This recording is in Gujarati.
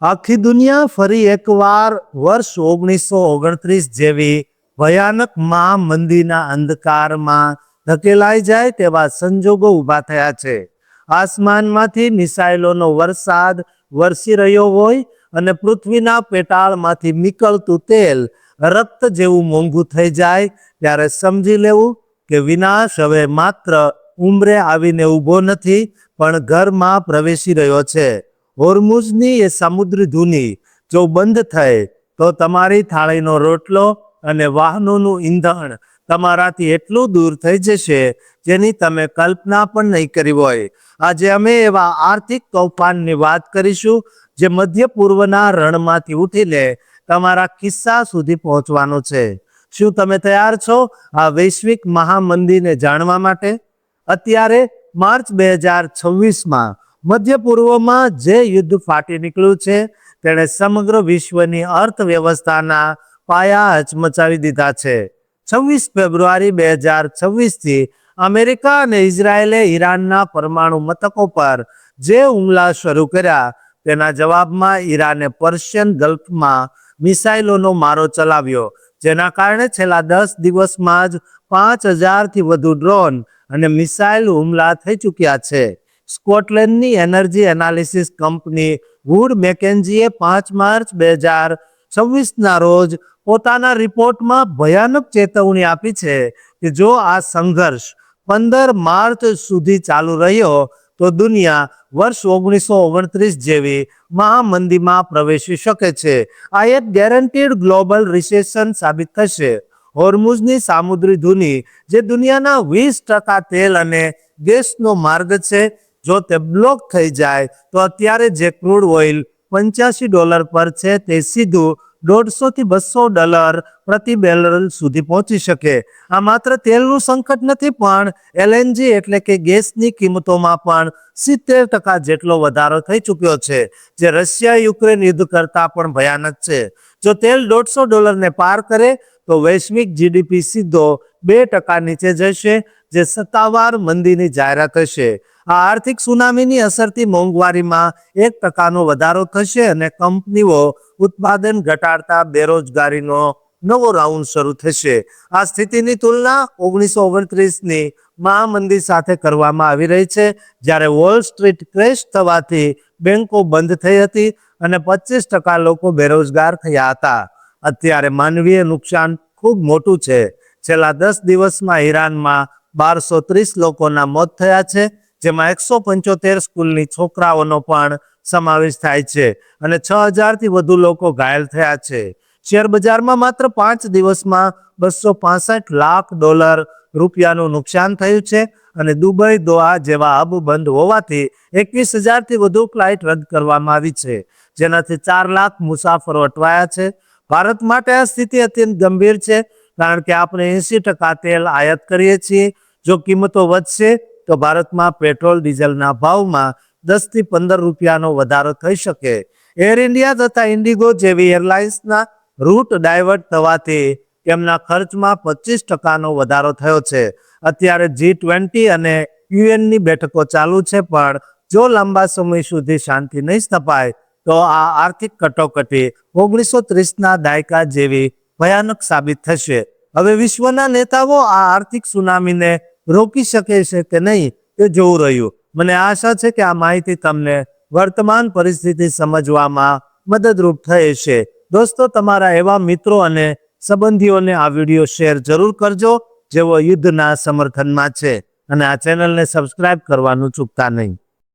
આખી દુનિયા ફરી એકવાર વર્ષ 1929 જેવી ભયાનક મહામંદીના અંધકારમાં ધકેલાઈ જાય તેવા સંજોગો ઊભા થયા છે. આસમાનમાંથી મિસાઇલોનો વરસાદ વરસી રહ્યો હોય અને પૃથ્વીના પેટાળમાંથી નીકળતું તેલ રક્ત જેવું મોંઘું થઈ જાય ત્યારે સમજી લેવું કે વિનાશ હવે માત્ર ઉંબરે આવીને ઊભો નથી પણ ઘરમાં પ્રવેશી રહ્યો છે. હોર્મુઝની એ સમુદ્રી ધુની જો બંધ થાય તો તમારી થાળીનો રોટલો અને વાહનોનું ઈંધણ તમારાથી એટલું દૂર થઈ જશે જેની તમે કલ્પના પણ નહીં કરી હોય. આજે અમે એવા આર્થિક તોફાનની વાત કરીશું જે મધ્ય પૂર્વના રણમાંથી ઉઠીને તમારા ખિસ્સા સુધી પહોંચવાનો છે. શું તમે તૈયાર છો આ વૈશ્વિક મહામંદીને જાણવા માટે? અત્યારે માર્ચ 2026માં મધ્ય પૂર્વમાં જે યુદ્ધ ફાટી નીકળ્યું છે તેણે સમગ્ર વિશ્વની અર્થવ્યવસ્થાના પાયા હચમચાવી દીધા છે. 26 ફેબ્રુઆરી 2026થી અમેરિકા અને ઇઝરાયેલે ઈરાનના પરમાણુ મથકો પર જે હુમલા શરૂ કર્યા તેના જવાબમાં ઈરાને પર્શિયન ગલ્ફમાં મિસાઇલોનો મારો ચલાવ્યો, જેના કારણે છેલ્લા 10 દિવસમાં જ 5000થી વધુ ડ્રોન અને મિસાઇલ હુમલા થઈ ચૂક્યા છે. સ્કોટલેન્ડની એનર્જી એનાલિસિસ કંપની વુડ મેકેન્ઝીએ 5 માર્ચ 2026ના રોજ પોતાના રિપોર્ટમાં ભયાનક ચેતવણી આપી છે કે જો આ સંઘર્ષ 15 માર્ચ સુધી ચાલુ રહ્યો તો દુનિયા વર્ષ 1929 જેવી મહામંદીમાં પ્રવેશી શકે છે. આ એક ગેરંટીડ ગ્લોબલ રિસેશન સાબિત થશે. હોર્મુઝની સામુદ્રી ધુની જે દુનિયાના 20% તેલ અને ગેસનો માર્ગ છે, જો તે બ્લોક થઈ જાય તો અત્યારે જે ક્રૂડ ઓઇલ $85 પર છે તે સીધું $150 થી $200 પ્રતિ બેરલ સુધી પહોંચી શકે. આ માત્ર તેલનું સંકટ નથી પણ LNG એટલે કે ગેસની કિંમતોમાં પણ 70% જેટલો વધારો થઈ ચૂક્યો છે, જે રશિયા યુક્રેન યુદ્ધ કરતાં પણ ભયાનક છે. જો તેલ $150 ને પાર કરે તો વૈશ્વિક GDP સીધો 2% નીચે જશે, જે સત્તાવાર મંદીની જાહેરાત હશે. આ આર્થિક સુનામીની અસરથી મોંઘવારીમાં 1% વધારો થશે અને કંપનીઓ ઉત્પાદન ઘટાડતા બેરોજગારીનો નવો રાઉન્ડ શરૂ થશે. આ સ્થિતિની તુલના 1929ની મહામંદી સાથે કરવામાં આવી રહી છે, જ્યારે વોલ સ્ટ્રીટ ક્રેશ થવાથી બેંકો બંધ થઈ હતી અને 25% લોકો બેરોજગાર થયા હતા. અત્યારે માનવીય નુકસાન ખૂબ મોટું છે. છેલ્લા 10 દિવસમાં ઈરાનમાં 1230 લોકોના મોત થયા છે, જેમાં 175 સ્કૂલની છોકરાઓનો પણ સમાવેશ થાય છે અને 6000થી વધુ લોકો ઘાયલ થયા છે. શેર બજારમાં માત્ર 5 દિવસમાં $265 લાખ રૂપિયાનું નુકસાન થયું છે અને દુબઈ, દોહા જેવા હબ બંધ હોવાથી 21000થી વધુ ફ્લાઇટ રદ કરવામાં આવી છે, જેનાથી 4 લાખ મુસાફરો અટવાયા છે. ભારત માટે આ સ્થિતિ અત્યંત ગંભીર છે કારણ કે આપણે 80% તેલ આયાત કરીએ છીએ. જો કિંમતો વધશે તો ભારતમાં પેટ્રોલ ડીઝલના ભાવમાં 10 થી 15 રૂપિયાનો વધારો થઈ શકે. એર ઇન્ડિયા તથા ઇન્ડિગો જેવી એરલાઇન્સના રૂટ ડાયવર્ટ થવાથી તેમના ખર્ચમાં 25%નો વધારો થયો છે. અત્યારે G20 અને UN બેઠકો ચાલુ છે, પણ જો લાંબા સમય સુધી શાંતિ નહીં સ્થપાય તો આ આર્થિક કટોકટી 1930ના દાયકા જેવી ભયાનક સાબિત થશે. હવે વિશ્વના નેતાઓ આ આર્થિક સુનામીને રોકી શકે છે કે નહીં તે જોવું રહ્યું. મને આશા છે કે આ માહિતી તમને વર્તમાન પરિસ્થિતિ સમજવામાં મદદરૂપ થઈ હશે. દોસ્તો, તમારા એવા મિત્રો અને સંબંધીઓને આ વિડીયો શેર જરૂર કરજો જેઓ યુદ્ધના સમર્થનમાં છે અને આ ચેનલને સબસ્ક્રાઇબ કરવાનું ચૂકતા નહીં.